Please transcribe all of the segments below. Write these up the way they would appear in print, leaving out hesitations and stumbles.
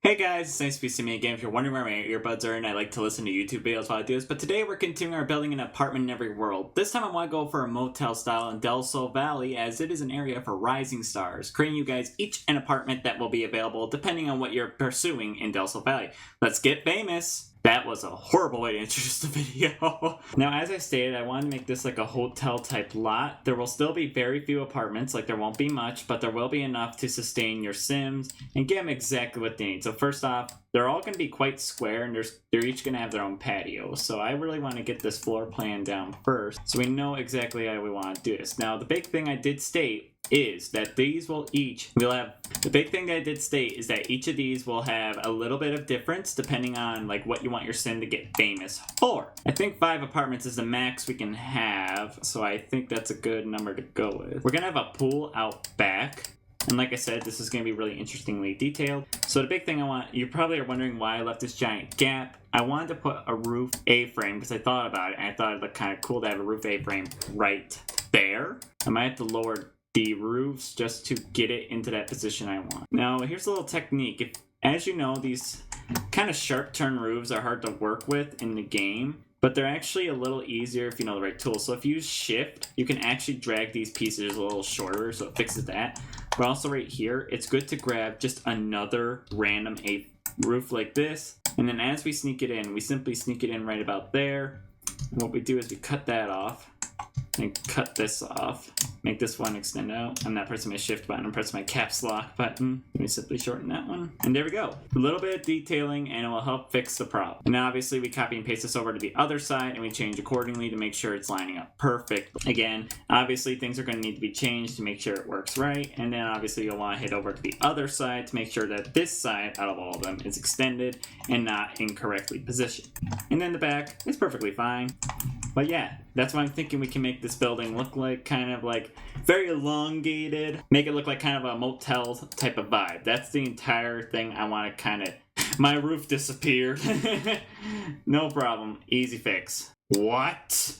Hey guys, it's nice to be seeing me again. If you're wondering where my earbuds are, and I like to listen to YouTube videos while I do this, but today we're continuing our building an apartment in every world. This time I want to go for a motel style in Del Sol Valley, as it is an area for rising stars, creating you guys each an apartment that will be available depending on what you're pursuing in Del Sol Valley. Let's get famous! That was a horrible way to introduce the video. Now, as I stated, I wanted to make this like a hotel type lot. There will still be very few apartments, like there won't be much, but there will be enough to sustain your Sims and give them exactly what they need. So first off, they're all going to be quite square, and they're each going to have their own patio. So I really want to get this floor plan down first, so we know exactly how we want to do this. Now, the big thing I did state is that these will each, the big thing that I did state is that each of these will have a little bit of difference depending on like what you want your sim to get famous for. I think 5 apartments is the max we can have, so I think that's a good number to go with. We're gonna have a pool out back, and like I said, this is gonna be really interestingly detailed. So the big thing you probably are wondering why I left this giant gap. I wanted to put a roof A-frame because I thought about it, and I thought it'd look kind of cool to have a roof A-frame right there. I might have to lower the roofs just to get it into that position I want. Now, here's a little technique. As you know, these kind of sharp turn roofs are hard to work with in the game, but they're actually a little easier if you know the right tool. So if you use shift, you can actually drag these pieces a little shorter, so it fixes that. But also right here, it's good to grab just another random roof like this, and then as we sneak it in, we simply sneak it in right about there. And what we do is we cut that off, and cut this off. Make this one extend out. I'm not pressing my shift button, I'm pressing my caps lock button. Let me simply shorten that one. And there we go. A little bit of detailing and it will help fix the problem. And now obviously we copy and paste this over to the other side and we change accordingly to make sure it's lining up perfect. Again, obviously things are going to need to be changed to make sure it works right. And then obviously you'll want to head over to the other side to make sure that this side out of all of them is extended and not incorrectly positioned. And then the back is perfectly fine. But yeah, that's what I'm thinking we can make this building look like, kind of like very elongated. Make it look like kind of a motel type of vibe. That's the entire thing I want to kind of... My roof disappeared. No problem. Easy fix. What?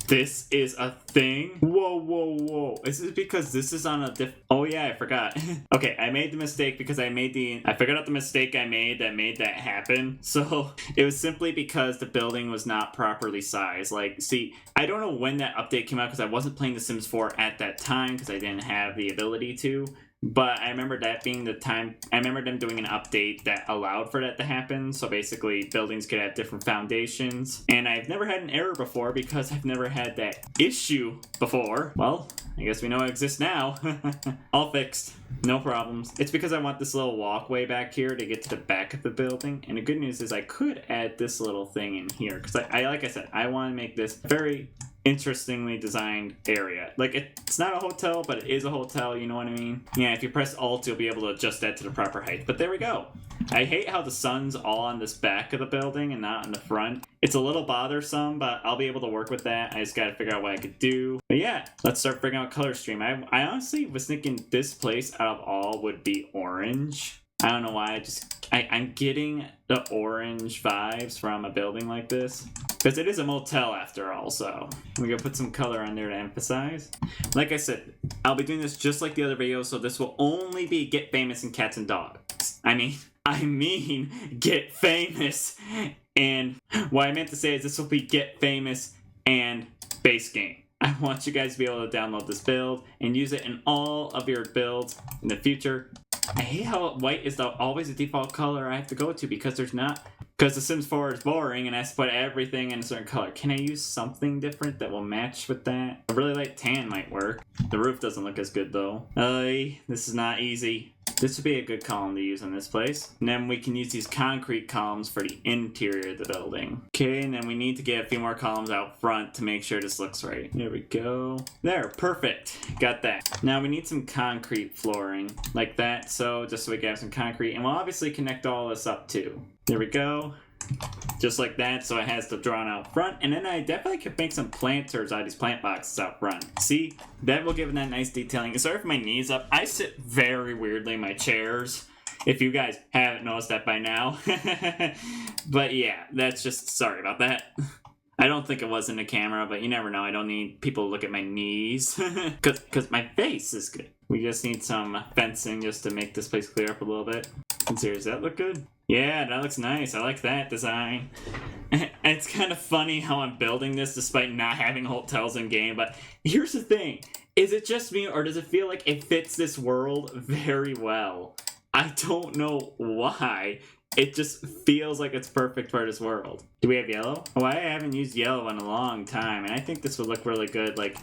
This is a thing? Whoa, whoa, whoa. Is it because this is on a Oh yeah, I forgot. Okay, I made the mistake because I figured out the mistake I made that happen. So it was simply because the building was not properly sized. Like, see, I don't know when that update came out because I wasn't playing The Sims 4 at that time because I didn't have the ability to. But I remember that being the time, I remember them doing an update that allowed for that to happen. So basically buildings could have different foundations. And I've never had an error before because I've never had that issue before. Well, I guess we know it exists now. All fixed. No problems. It's because I want this little walkway back here to get to the back of the building. And the good news is I could add this little thing in here. Because I like I said, I want to make this very interestingly designed area. Like, it's not a hotel, but it is a hotel, you know what I mean? Yeah, if you press Alt, you'll be able to adjust that to the proper height. But there we go. I hate how the sun's all on this back of the building and not on the front. It's a little bothersome, but I'll be able to work with that. I just gotta figure out what I could do. But yeah, let's start figuring out color stream. I honestly was thinking this place out of all would be orange. I don't know why, I'm getting the orange vibes from a building like this. Because it is a motel after all, so we're gonna put some color on there to emphasize. Like I said, I'll be doing this just like the other videos, so this will only be get famous in cats and dogs. I mean, get famous. And what I meant to say is this will be get famous and base game. I want you guys to be able to download this build and use it in all of your builds in the future. I hate how white is always the default color I have to go to because The Sims 4 is boring and I have to put everything in a certain color. Can I use something different that will match with that? A really light tan might work. The roof doesn't look as good though. This is not easy. This would be a good column to use in this place. And then we can use these concrete columns for the interior of the building. Okay, and then we need to get a few more columns out front to make sure this looks right. There we go. There, perfect. Got that. Now we need some concrete flooring like that. So just so we can have some concrete. And we'll obviously connect all this up too. There we go. Just like that, so it has the drawn out front. And then I definitely could make some planters out of these plant boxes out front. See, that will give it that nice detailing. Sorry for my knees up. I sit very weirdly in my chairs, if you guys haven't noticed that by now. But yeah, that's just, sorry about that. I don't think it was in the camera, but you never know. I don't need people to look at my knees. Because my face is good. We just need some fencing just to make this place clear up a little bit. And seriously, does that look good? Yeah, that looks nice. I like that design. It's kind of funny how I'm building this despite not having hotels in game, but here's the thing. Is it just me, or does it feel like it fits this world very well? I don't know why. It just feels like it's perfect for this world. Do we have yellow? Oh, I haven't used yellow in a long time, and I think this would look really good. Like,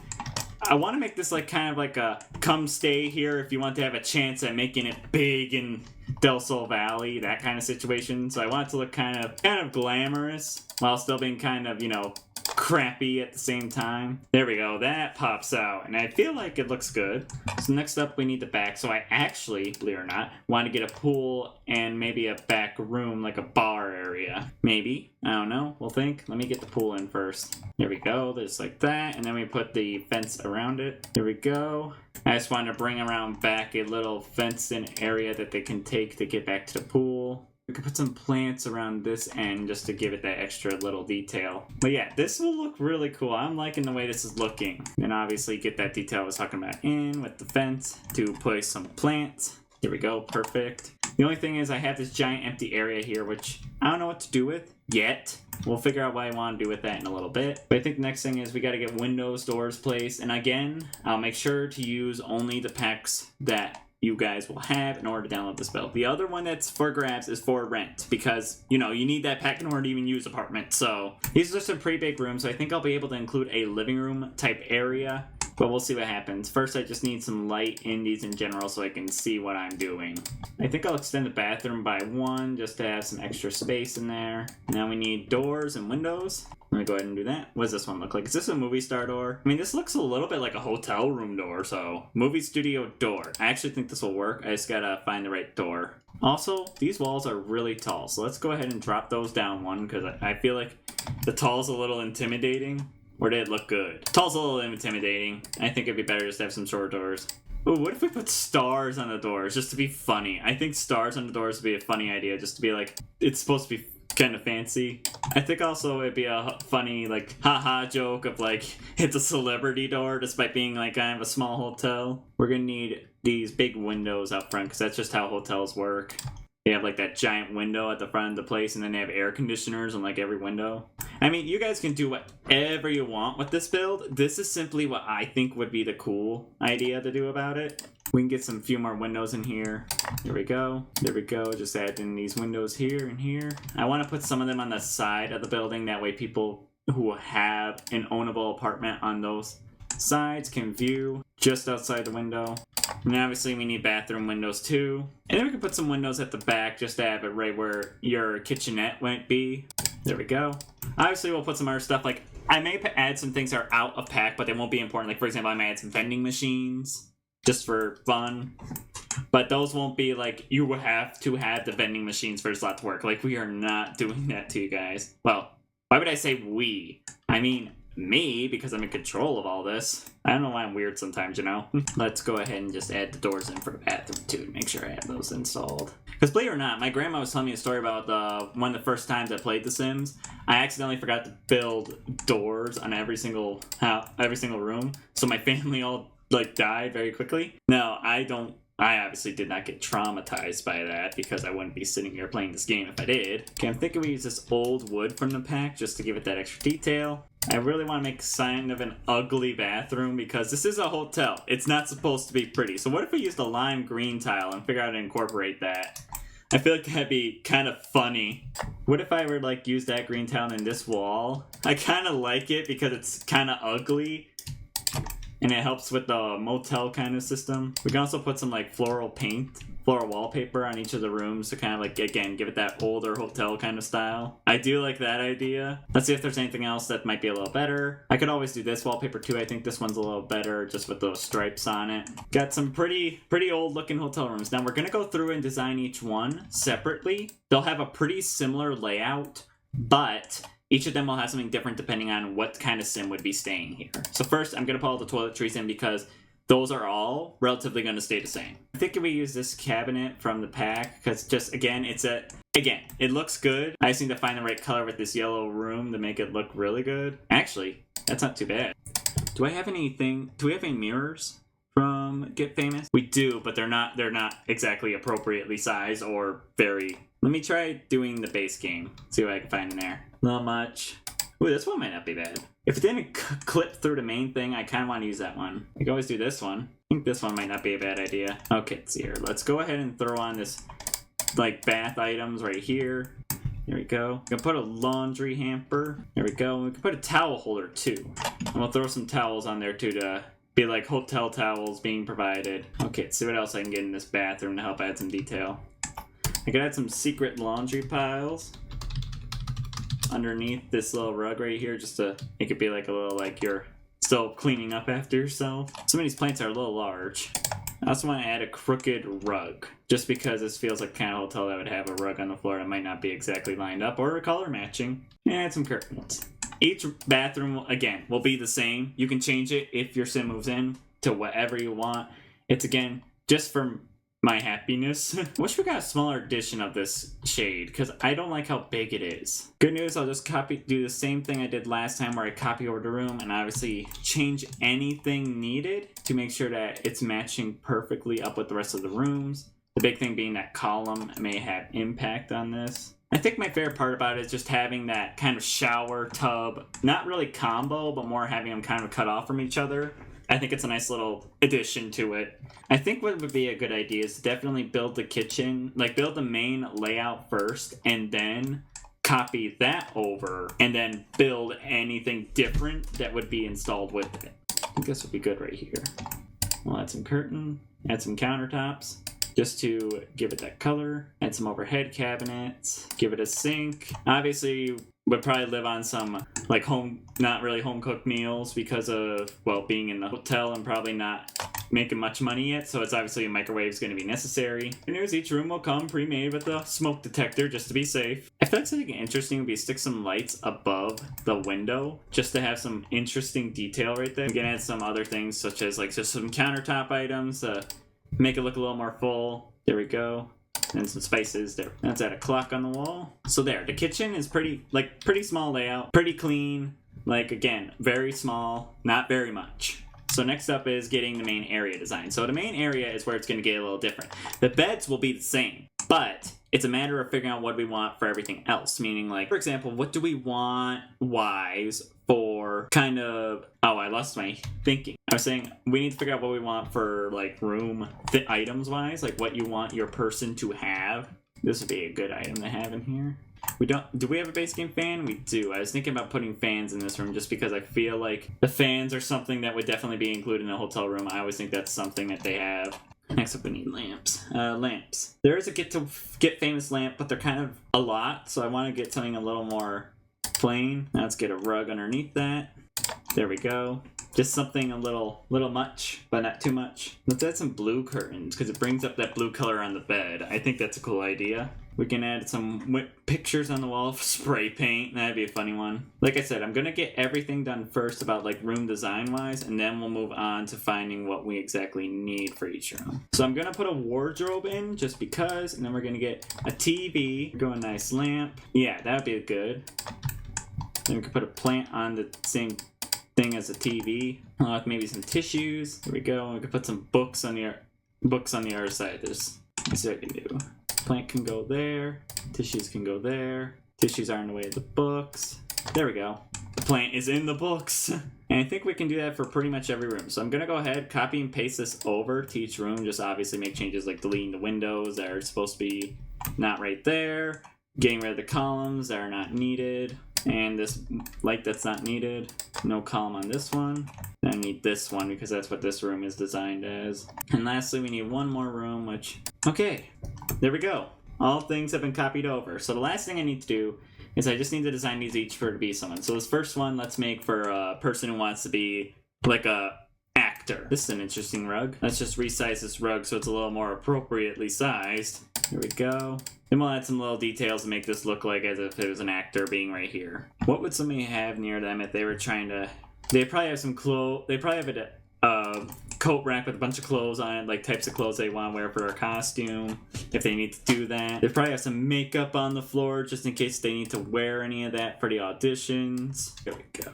I want to make this like kind of like a come stay here if you want to have a chance at making it big in Del Sol Valley, that kind of situation. So I want it to look kind of glamorous while still being kind of, you know, crappy at the same time. There we go, that pops out, and I feel like it looks good. So next up we need the back. So I actually, believe it or not, want to get a pool and maybe a back room, like a bar area. Maybe, I don't know, we'll think. Let me get the pool in first. There we go, just like that, and then we put the fence around it. There we go. I just wanted to bring around back a little fenced-in area that they can take to get back to the pool. We could put some plants around this end just to give it that extra little detail. But yeah, this will look really cool. I'm liking the way this is looking. And obviously get that detail I was talking about in with the fence to place some plants. There we go, perfect. The only thing is I have this giant empty area here, which I don't know what to do with yet. We'll figure out what I want to do with that in a little bit. But I think the next thing is we got to get windows, doors placed. And again, I'll make sure to use only the packs that you guys will have in order to download this build. The other one that's for grabs is for rent because, you know, you need that pack in order to even use apartment. So these are some pretty big rooms. So I think I'll be able to include a living room type area, but we'll see what happens. First, I just need some light in these in general so I can see what I'm doing. I think I'll extend the bathroom by 1 just to have some extra space in there. Now we need doors and windows. I'm gonna go ahead and do that. What does this one look like? Is this a movie star door? I mean, this looks a little bit like a hotel room door, so movie studio door. I actually think this will work. I just gotta find the right door. Also, these walls are really tall, so let's go ahead and drop those down 1 because I feel like the tall's a little intimidating. Or did it look good? Tall's a little intimidating. I think it'd be better just to have some short doors. Ooh, what if we put stars on the doors just to be funny? I think stars on the doors would be a funny idea just to be like, it's supposed to be kind of fancy. I think also it'd be a funny like haha joke of like it's a celebrity door despite being like kind of a small hotel. We're gonna need these big windows up front because that's just how hotels work. They have like that giant window at the front of the place and then they have air conditioners on like every window. I mean, you guys can do whatever you want with this build. This is simply what I think would be the cool idea to do about it. We can get some few more windows in here. There we go. There we go. Just add in these windows here and here. I want to put some of them on the side of the building. That way people who have an ownable apartment on those sides can view just outside the window. And obviously we need bathroom windows too. And then we can put some windows at the back just to have it right where your kitchenette might be. There we go. Obviously we'll put some other stuff like, I may add some things that are out of pack, but they won't be important. Like for example, I may add some vending machines just for fun. But those won't be like, you will have to have the vending machines for this lot to work. Like we are not doing that to you guys. Well, why would I say we? I mean, me, because I'm in control of all this. I don't know why I'm weird sometimes, you know? Let's go ahead and just add the doors in for the bathroom too to make sure I have those installed. Because believe it or not, my grandma was telling me a story about one of the first times I played The Sims. I accidentally forgot to build doors on every single room, so my family all like died very quickly. Now, I obviously did not get traumatized by that because I wouldn't be sitting here playing this game if I did. Okay, I'm thinking we use this old wood from the pack just to give it that extra detail. I really want to make kind of an ugly bathroom because this is a hotel. It's not supposed to be pretty. So what if we used a lime green tile and figure out how to incorporate that? I feel like that'd be kind of funny. What if I were like use that green tile in this wall? I kind of like it because it's kind of ugly. And it helps with the motel kind of system. We can also put some like floral wallpaper on each of the rooms to kind of like, again, give it that older hotel kind of style. I do like that idea. Let's see if there's anything else that might be a little better. I could always do this wallpaper too. I think this one's a little better just with those stripes on it. Got some pretty old looking hotel rooms. Now we're gonna go through and design each one separately. They'll have a pretty similar layout, but each of them will have something different depending on what kind of sim would be staying here. So first, I'm going to pull all the toiletries in because those are all relatively going to stay the same. I think we use this cabinet from the pack because just, again, it looks good. I just need to find the right color with this yellow room to make it look really good. Actually, that's not too bad. Do we have any mirrors from Get Famous? We do, but they're not exactly appropriately sized or very Let me try doing the base game. See what I can find in there. Not much. Ooh, this one might not be bad. If it didn't clip through the main thing, I kind of want to use that one. You can always do this one. I think this one might not be a bad idea. Okay, let's see here. Let's go ahead and throw on this, like, bath items right here. There we go. We can put a laundry hamper. There we go. We can put a towel holder too. And we'll throw some towels on there too to be like hotel towels being provided. Okay, let's see what else I can get in this bathroom to help add some detail. I could add some secret laundry piles underneath this little rug right here just to make it be like a little like you're still cleaning up after yourself. Some of these plants are a little large. I also want to add a crooked rug, just because this feels like the kind of hotel that would have a rug on the floor that might not be exactly lined up or color matching. And add some curtains. Each bathroom, again, will be the same. You can change it if your sim moves in to whatever you want. It's, again, just for my happiness. I wish we got a smaller edition of this shade, because I don't like how big it is. Good news, I'll just do the same thing I did last time where I copy over the room and obviously change anything needed to make sure that it's matching perfectly up with the rest of the rooms. The big thing being that column may have impact on this. I think my favorite part about it is just having that kind of shower tub, not really combo, but more having them kind of cut off from each other. I think it's a nice little addition to it. I think what would be a good idea is to definitely build the kitchen, like build the main layout first and then copy that over and then build anything different that would be installed with it. I think this would be good right here. We'll add some curtain, add some countertops just to give it that color, add some overhead cabinets, give it a sink. Obviously, would probably live on some like not really home cooked meals because of, well, being in the hotel and probably not making much money yet, so it's obviously a microwave is going to be necessary. Good news, each room will come pre-made with a smoke detector just to be safe. I feel like something interesting would be stick some lights above the window just to have some interesting detail right there. We can add some other things such as like just some countertop items to make it look a little more full. There we go. And some spices there. Let's add a clock on the wall. So there, the kitchen is pretty small layout, pretty clean. Like, again, very small, not very much. So next up is getting the main area design. So the main area is where it's going to get a little different. The beds will be the same, but it's a matter of figuring out what we want for everything else. Meaning, like, for example, what do we want wise for kind of... Oh, I lost my thinking. I was saying we need to figure out what we want for, like, room items wise. Like, what you want your person to have. This would be a good item to have in here. Do we have a base game fan? We do. I was thinking about putting fans in this room just because I feel like the fans are something that would definitely be included in a hotel room. I always think that's something that they have. Next up, we need lamps. Lamps. There is a get famous lamp, but they're kind of a lot, so I want to get something a little more plain. Now let's get a rug underneath that. There we go. Just something a little much, but not too much. Let's add some blue curtains, because it brings up that blue color on the bed. I think that's a cool idea. We can add some pictures on the wall of spray paint. That'd be a funny one. Like I said, I'm going to get everything done first about like room design-wise, and then we'll move on to finding what we exactly need for each room. So I'm going to put a wardrobe in just because, and then we're going to get a TV. Go a nice lamp. Yeah, that'd be good. Then we can put a plant on the same thing as a TV. Maybe some tissues. There we go. We can put some books on the other side of this. Let's see what I can do. Plant can go there. Tissues can go there. Tissues are in the way of the books. There we go. The plant is in the books. And I think we can do that for pretty much every room. So I'm going to go ahead, copy and paste this over to each room. Just obviously make changes like deleting the windows that are supposed to be not right there. Getting rid of the columns that are not needed. And this light that's not needed. No column on this one. I need this one because that's what this room is designed as. And lastly, we need one more room, which... Okay, there we go. All things have been copied over. So the last thing I need to do is I just need to design these each for to be someone. So this first one, let's make for a person who wants to be like a actor. This is an interesting rug. Let's just resize this rug so it's a little more appropriately sized. Here we go. Then we'll add some little details to make this look like as if it was an actor being right here. What would somebody have near them if they were trying to... They probably have some clothes... They probably have a coat rack with a bunch of clothes on it, like types of clothes they want to wear for a costume, if they need to do that. They probably have some makeup on the floor just in case they need to wear any of that for the auditions. There we go.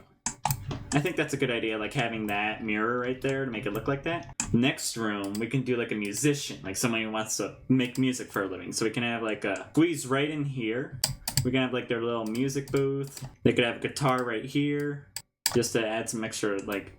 I think that's a good idea, like having that mirror right there to make it look like that. Next room, we can do like a musician, like someone who wants to make music for a living. So we can have like a squeeze right in here. We can have like their little music booth. They could have a guitar right here, just to add some extra like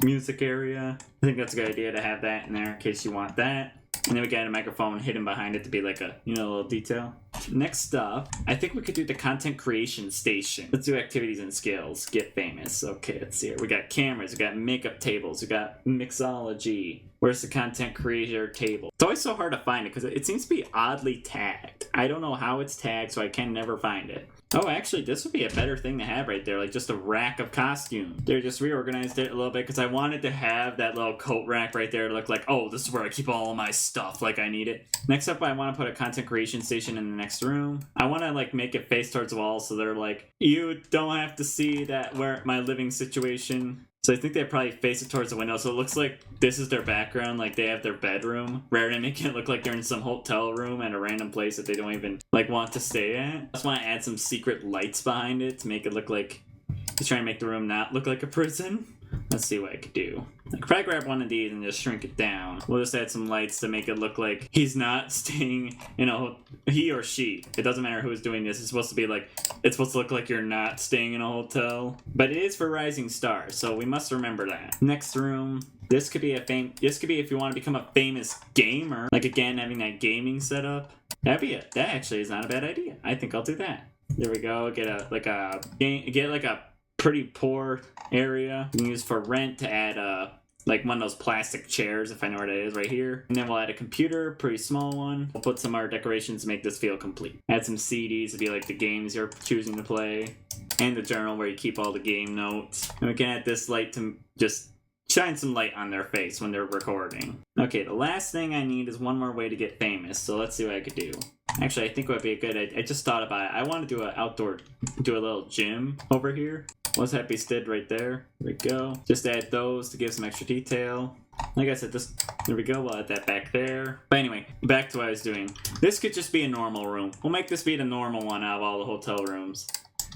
music area. I think that's a good idea to have that in there in case you want that. And then we got a microphone hidden behind it to be like a, you know, a little detail. Next up, I think we could do the content creation station. Let's do activities and skills. Get famous. Okay, let's see here. We got cameras, we got makeup tables, we got mixology. Where's the content creator table? It's always so hard to find it because it seems to be oddly tagged. I don't know how it's tagged, so I can never find it. Oh, actually, this would be a better thing to have right there, like just a rack of costumes. They just reorganized it a little bit because I wanted to have that little coat rack right there to look like, oh, this is where I keep all of my stuff, like I need it. Next up, I want to put a content creation station in the next room. I want to like make it face towards the wall so they're like, you don't have to see that where my living situation. So I think they probably face it towards the window, so it looks like this is their background, like they have their bedroom, rather than making it look like they're in some hotel room at a random place that they don't even like want to stay at. I just want to add some secret lights behind it to make it look like he's trying to make the room not look like a prison. Let's see what I could do. I could probably grab one of these and just shrink it down. We'll just add some lights to make it look like he's not staying, you know, he or she. It doesn't matter who's doing this. It's supposed to be like, it's supposed to look like you're not staying in a hotel. But it is for rising stars, so we must remember that. Next room. This could be if you want to become a famous gamer. Like again, having that gaming setup. That actually is not a bad idea. I think I'll do that. There we go. Get like a pretty poor area you can use for rent to add like one of those plastic chairs, if I know where that is, right here. And then we'll add a computer, pretty small one. We'll put some art decorations to make this feel complete. Add some CDs to be like the games you're choosing to play, and the journal where you keep all the game notes. And we can add this light to just shine some light on their face when they're recording. Okay, the last thing I need is one more way to get famous, so let's see what I could do. Actually, I think it would be a good idea. I just thought about it. I want to do a little gym over here. What's happy stood right there. There we go. Just add those to give some extra detail. Like I said, there we go. We'll add that back there. But anyway, back to what I was doing. This could just be a normal room. We'll make this be the normal one out of all the hotel rooms.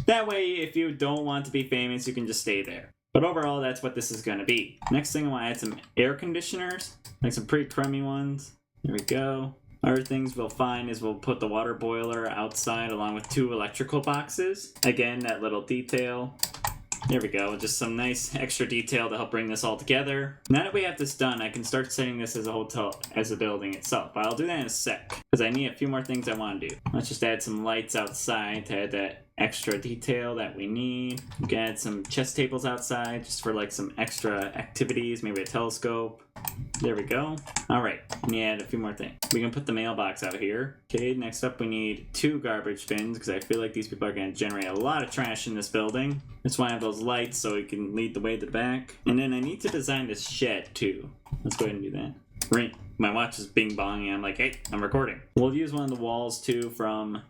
That way, if you don't want to be famous, you can just stay there. But overall, that's what this is going to be. Next thing, I want to add some air conditioners, like some pretty crummy ones. There we go. Other things we'll find is we'll put the water boiler outside along with 2 electrical boxes. Again, that little detail. There we go, just some nice extra detail to help bring this all together. Now that we have this done, I can start setting this as a hotel, as a building itself. But I'll do that in a sec, because I need a few more things I want to do. Let's just add some lights outside to add that extra detail that we need. We can add some chess tables outside, just for like some extra activities, maybe a telescope. There we go. Alright, let me add a few more things. We can put the mailbox out here. Okay, next up we need 2 garbage bins, because I feel like these people are going to generate a lot of trash in this building. That's why I have those lights, so we can lead the way to the back. And then I need to design this shed, too. Let's go ahead and do that. Ring. My watch is bing-bonging. I'm like, hey, I'm recording. We'll use one of the walls, too, from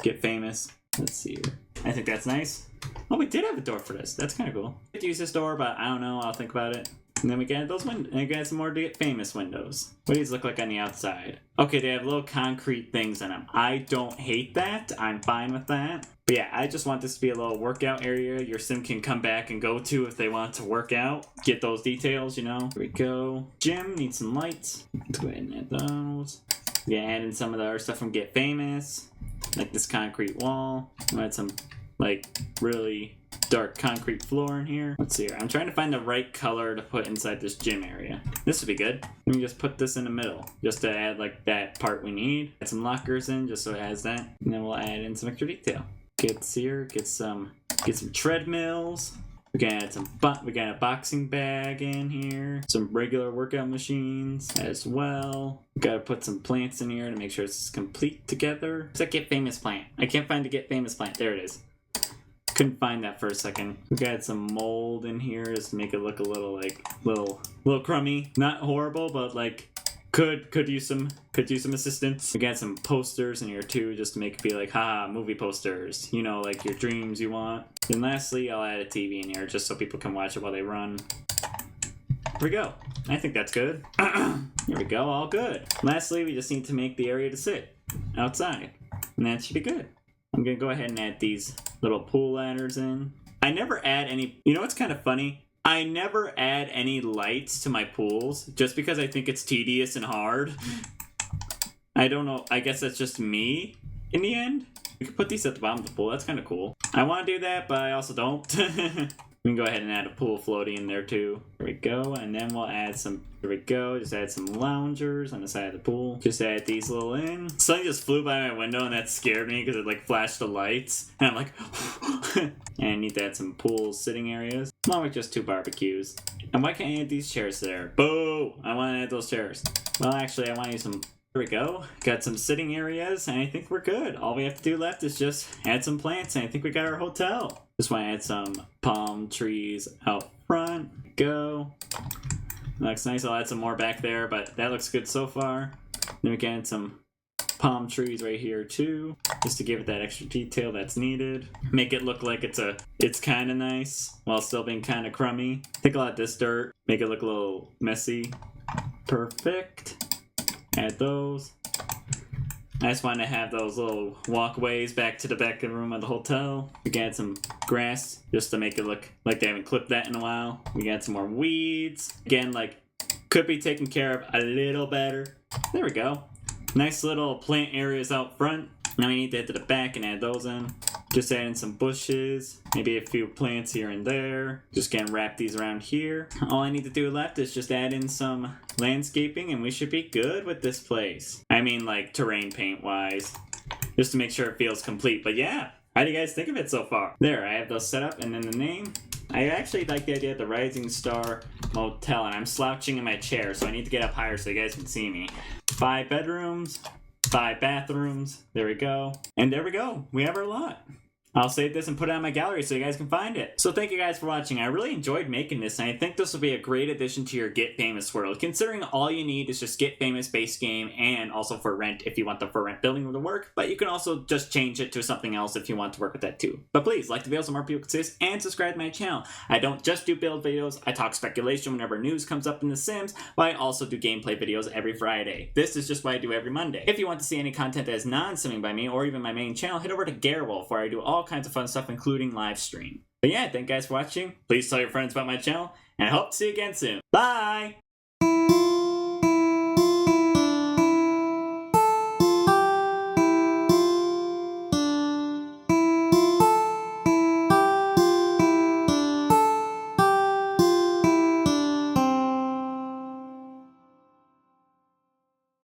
Get Famous. Let's see here. I think that's nice. Oh, we did have a door for this. That's kind of cool. I could use this door, but I don't know. I'll think about it. And then we can add those windows. And we can add some more Get Famous windows. What do these look like on the outside? Okay, they have little concrete things in them. I don't hate that. I'm fine with that. But yeah, I just want this to be a little workout area your sim can come back and go to if they want to work out. Get those details, you know. Here we go. Gym needs some lights. Let's go ahead and add those. We can add in some of the other stuff from Get Famous. Like this concrete wall. We'll add some, like, really dark concrete floor in here. Let's see here. I'm trying to find the right color to put inside this gym area. This would be good. Let me just put this in the middle, just to add like that part we need. Add some lockers in, just so it has that. And then we'll add in some extra detail. Get some treadmills. We can add we got a boxing bag in here. Some regular workout machines as well. We gotta put some plants in here to make sure it's complete together. What's that Get Famous plant? I can't find the Get Famous plant. There it is. Couldn't find that for a second. We got some mold in here just to make it look a little like little crummy. Not horrible, but like could use some assistance. We got some posters in here too, just to make it be like, haha, movie posters. You know, like your dreams you want. And lastly, I'll add a TV in here just so people can watch it while they run. Here we go. I think that's good. Here we go, all good. Lastly, we just need to make the area to sit outside. And that should be good. I'm gonna go ahead and add these little pool ladders in. I never add any, you know what's kind of funny? I never add any lights to my pools just because I think it's tedious and hard. I don't know. I guess that's just me in the end. We could put these at the bottom of the pool. That's kind of cool. I want to do that, but I also don't. We can go ahead and add a pool floaty in there too. There we go. And then we'll add some, there we go. Just add some loungers on the side of the pool. Just add these little in. Something just flew by my window and that scared me because it like flashed the lights. And I'm like, and I need to add some pool sitting areas. Along with just 2 barbecues. And why can't I add these chairs there? Boo! I want to add those chairs. Well, actually, I want to use some. There we go. Got some sitting areas, and I think we're good. All we have to do left is just add some plants, and I think we got our hotel. Just want to add some palm trees out front. Go. Looks nice. I'll add some more back there, but that looks good so far. Then we can add some palm trees right here too, just to give it that extra detail that's needed. Make it look like it's kind of nice while still being kind of crummy. Take a lot of this dirt, make it look a little messy. Perfect. Add those. I just want to have those little walkways back to the back room of the hotel. We can add some grass just to make it look like they haven't clipped that in a while. We got some more weeds. Again, like, could be taken care of a little better. There we go. Nice little plant areas out front. Now we need to head to the back and add those in. Just adding some bushes, maybe a few plants here and there. Just gonna wrap these around here. All I need to do left is just add in some landscaping and we should be good with this place. I mean, like, terrain paint wise, just to make sure it feels complete. But yeah, how do you guys think of it so far? There, I have those set up, and then the name. I actually like the idea of the Rising Star Motel, and I'm slouching in my chair, so I need to get up higher so you guys can see me. 5 bedrooms, 5 bathrooms. There we go. And there we go. We have our lot. I'll save this and put it on my gallery so you guys can find it. So thank you guys for watching. I really enjoyed making this, and I think this will be a great addition to your Get Famous world, considering all you need is just Get Famous base game and also for rent if you want the for rent building to work, but you can also just change it to something else if you want to work with that too. But please, like the video so more people can see this, and subscribe to my channel. I don't just do build videos, I talk speculation whenever news comes up in The Sims, but I also do gameplay videos every Friday. This is just what I do every Monday. If you want to see any content that is non-simming by me, or even my main channel, head over to Garrett, where I do all kinds of fun stuff, including live stream. But yeah, thank you guys for watching. Please tell your friends about my channel, and I hope to see you again soon. Bye!